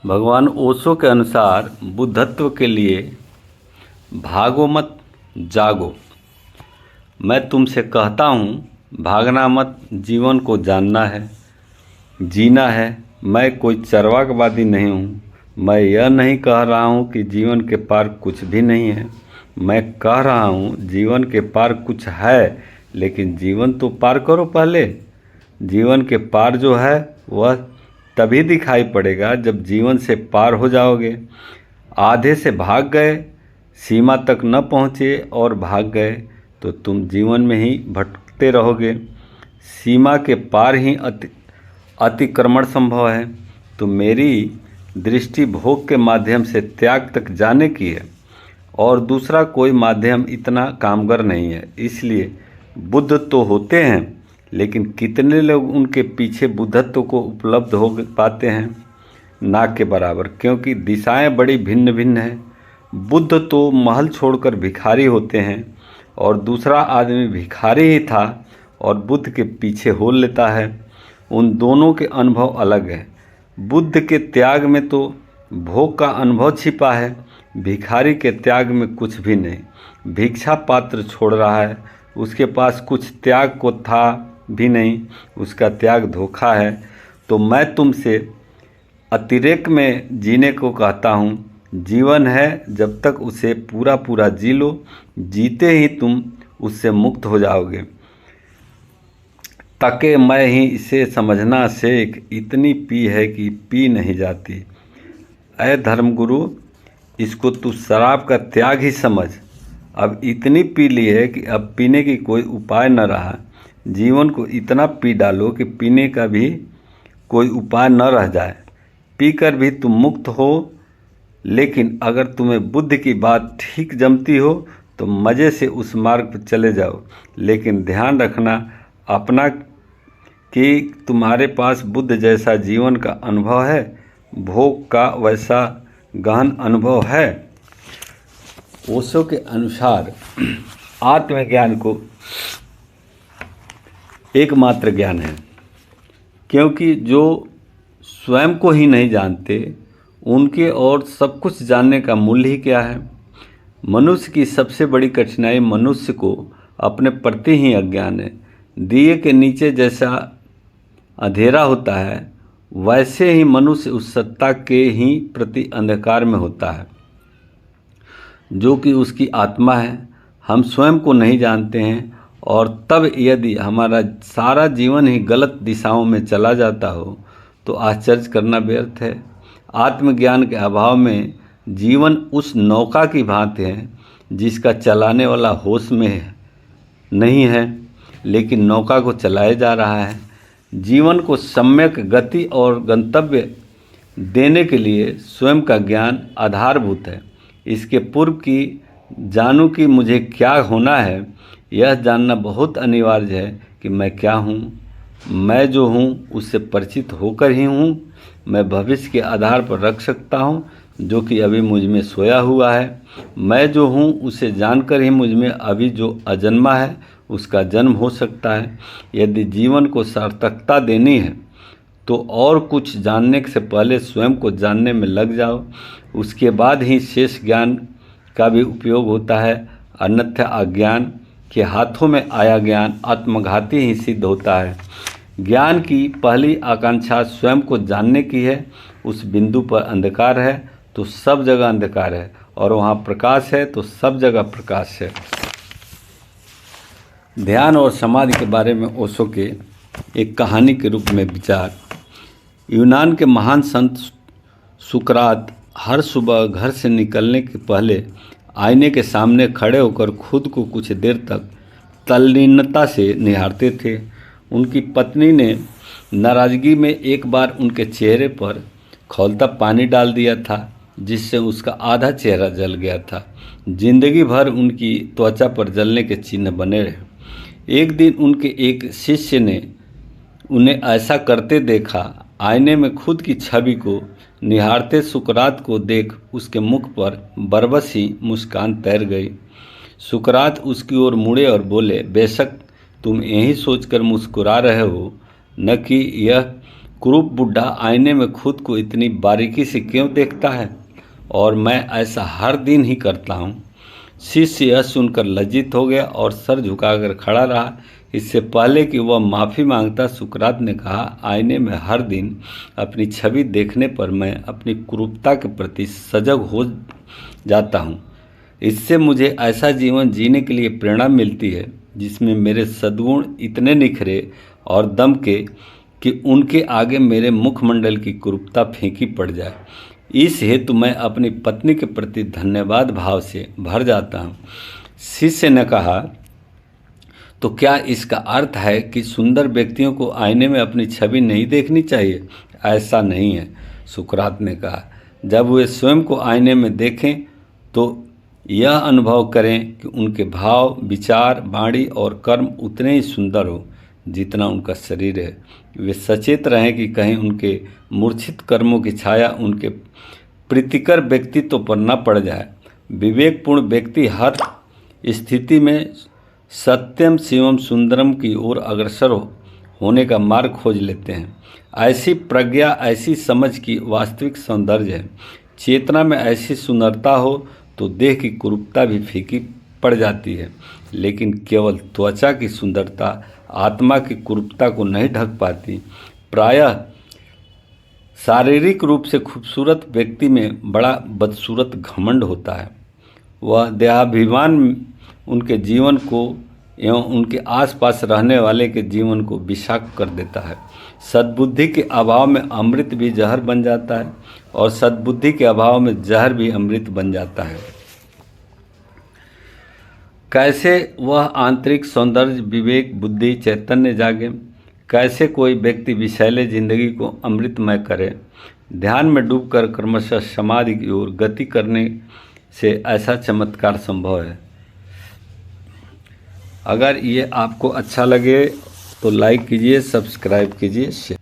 भगवान ओशो के अनुसार बुद्धत्व के लिए भागो मत, जागो। मैं तुमसे कहता हूँ, भागना मत, जीवन को जानना है, जीना है। मैं कोई चरवाकवादी नहीं हूँ। मैं यह नहीं कह रहा हूँ कि जीवन के पार कुछ भी नहीं है। मैं कह रहा हूँ जीवन के पार कुछ है, लेकिन जीवन तो पार करो पहले। जीवन के पार जो है वह तभी दिखाई पड़ेगा जब जीवन से पार हो जाओगे। आधे से भाग गए, सीमा तक न पहुँचे और भाग गए तो तुम जीवन में ही भटकते रहोगे। सीमा के पार ही अतिक्रमण संभव है। तो मेरी दृष्टि भोग के माध्यम से त्याग तक जाने की है, और दूसरा कोई माध्यम इतना कामगर नहीं है। इसलिए बुद्ध तो होते हैं, लेकिन कितने लोग उनके पीछे बुद्धत्व को उपलब्ध हो पाते हैं? ना के बराबर, क्योंकि दिशाएं बड़ी भिन्न भिन्न हैं। बुद्ध तो महल छोड़कर भिखारी होते हैं, और दूसरा आदमी भिखारी ही था और बुद्ध के पीछे हो लेता है। उन दोनों के अनुभव अलग हैं। बुद्ध के त्याग में तो भोग का अनुभव छिपा है, भिखारी के त्याग में कुछ भी नहीं। भिक्षा पात्र छोड़ रहा है, उसके पास कुछ त्याग को था भी नहीं, उसका त्याग धोखा है। तो मैं तुमसे अतिरेक में जीने को कहता हूँ। जीवन है, जब तक उसे पूरा पूरा जी लो। जीते ही तुम उससे मुक्त हो जाओगे। तके मैं ही इसे समझना शेख, इतनी पी है कि पी नहीं जाती। अय धर्मगुरु, इसको तू शराब का त्याग ही समझ। अब इतनी पी ली है कि अब पीने की कोई उपाय न रहा। जीवन को इतना पी डालो कि पीने का भी कोई उपाय न रह जाए। पीकर भी तुम मुक्त हो। लेकिन अगर तुम्हें बुद्ध की बात ठीक जमती हो तो मज़े से उस मार्ग पर चले जाओ। लेकिन ध्यान रखना अपना कि तुम्हारे पास बुद्ध जैसा जीवन का अनुभव है, भोग का वैसा गहन अनुभव है। ओशो के अनुसार आत्मज्ञान को एकमात्र ज्ञान है, क्योंकि जो स्वयं को ही नहीं जानते उनके और सब कुछ जानने का मूल्य ही क्या है। मनुष्य की सबसे बड़ी कठिनाई मनुष्य को अपने प्रति ही अज्ञान है। दिए के नीचे जैसा अंधेरा होता है, वैसे ही मनुष्य उस सत्ता के ही प्रति अंधकार में होता है जो कि उसकी आत्मा है। हम स्वयं को नहीं जानते हैं, और तब यदि हमारा सारा जीवन ही गलत दिशाओं में चला जाता हो तो आश्चर्य करना व्यर्थ है। आत्मज्ञान के अभाव में जीवन उस नौका की भांति है जिसका चलाने वाला होश में नहीं है, लेकिन नौका को चलाया जा रहा है। जीवन को सम्यक गति और गंतव्य देने के लिए स्वयं का ज्ञान आधारभूत है। इसके पूर्व की जानूं कि मुझे क्या होना है, यह जानना बहुत अनिवार्य है कि मैं क्या हूँ। मैं जो हूँ उससे परिचित होकर ही हूँ। मैं भविष्य के आधार पर रख सकता हूँ जो कि अभी मुझ में सोया हुआ है। मैं जो हूँ उसे जानकर ही मुझ में अभी जो अजन्मा है उसका जन्म हो सकता है। यदि जीवन को सार्थकता देनी है तो और कुछ जानने से पहले स्वयं को जानने में लग जाओ। उसके बाद ही शेष ज्ञान का भी उपयोग होता है। अन्यथा अज्ञान के हाथों में आया ज्ञान आत्मघाती ही सिद्ध होता है। ज्ञान की पहली आकांक्षा स्वयं को जानने की है। उस बिंदु पर अंधकार है तो सब जगह अंधकार है, और वहाँ प्रकाश है तो सब जगह प्रकाश है। ध्यान और समाधि के बारे में ओशो के एक कहानी के रूप में विचार। यूनान के महान संत सुकरात हर सुबह घर से निकलने के पहले आईने के सामने खड़े होकर खुद को कुछ देर तक तल्लीनता से निहारते थे। उनकी पत्नी ने नाराज़गी में एक बार उनके चेहरे पर खौलता पानी डाल दिया था, जिससे उसका आधा चेहरा जल गया था। जिंदगी भर उनकी त्वचा पर जलने के चिन्ह बने रहे। एक दिन उनके एक शिष्य ने उन्हें ऐसा करते देखा। आईने में खुद की छवि को निहारते सुकरात को देख उसके मुख पर बरबस ही मुस्कान तैर गई। सुकरात उसकी ओर मुड़े और बोले, बेशक तुम यही सोचकर मुस्कुरा रहे हो न कि यह कुरूप बुढ़ा आईने में खुद को इतनी बारीकी से क्यों देखता है, और मैं ऐसा हर दिन ही करता हूँ। शिष्य यह सुनकर लज्जित हो गया और सर झुकाकर खड़ा रहा। इससे पहले कि वह माफ़ी मांगता, सुकरात ने कहा, आईने में हर दिन अपनी छवि देखने पर मैं अपनी कुरूपता के प्रति सजग हो जाता हूँ। इससे मुझे ऐसा जीवन जीने के लिए प्रेरणा मिलती है जिसमें मेरे सद्गुण इतने निखरे और दमके कि उनके आगे मेरे मुखमंडल की कुरूपता फीकी पड़ जाए। इस हेतु मैं अपनी पत्नी के प्रति धन्यवाद भाव से भर जाता हूँ। शिष्य ने कहा, तो क्या इसका अर्थ है कि सुंदर व्यक्तियों को आईने में अपनी छवि नहीं देखनी चाहिए? ऐसा नहीं है, सुकरात ने कहा। जब वे स्वयं को आईने में देखें तो यह अनुभव करें कि उनके भाव, विचार, वाणी और कर्म उतने ही सुंदर हो जितना उनका शरीर है। वे सचेत रहें कि कहीं उनके मूर्छित कर्मों की छाया उनके प्रीतिकर व्यक्तित्व पर न पड़ जाए। विवेकपूर्ण व्यक्ति हर स्थिति में सत्यम शिवम सुंदरम की ओर अग्रसर होने का मार्ग खोज लेते हैं। ऐसी प्रज्ञा, ऐसी समझ की वास्तविक सौंदर्य है। चेतना में ऐसी सुंदरता हो तो देह की कुरूपता भी फीकी पड़ जाती है, लेकिन केवल त्वचा की सुंदरता आत्मा की कुरूपता को नहीं ढक पाती। प्रायः शारीरिक रूप से खूबसूरत व्यक्ति में बड़ा बदसूरत घमंड होता है। वह देहाभिमान उनके जीवन को एवं उनके आसपास रहने वाले के जीवन को विषाक्त कर देता है। सद्बुद्धि के अभाव में अमृत भी जहर बन जाता है और सद्बुद्धि के अभाव में जहर भी अमृत बन जाता है। कैसे वह आंतरिक सौंदर्य, विवेक, बुद्धि, चैतन्य जागे? कैसे कोई व्यक्ति विषैले जिंदगी को अमृतमय करे? ध्यान में डूबकर क्रमशः समाधि की ओर गति करने से ऐसा चमत्कार संभव है। अगर ये आपको अच्छा लगे तो लाइक कीजिए, सब्सक्राइब कीजिए, शेयर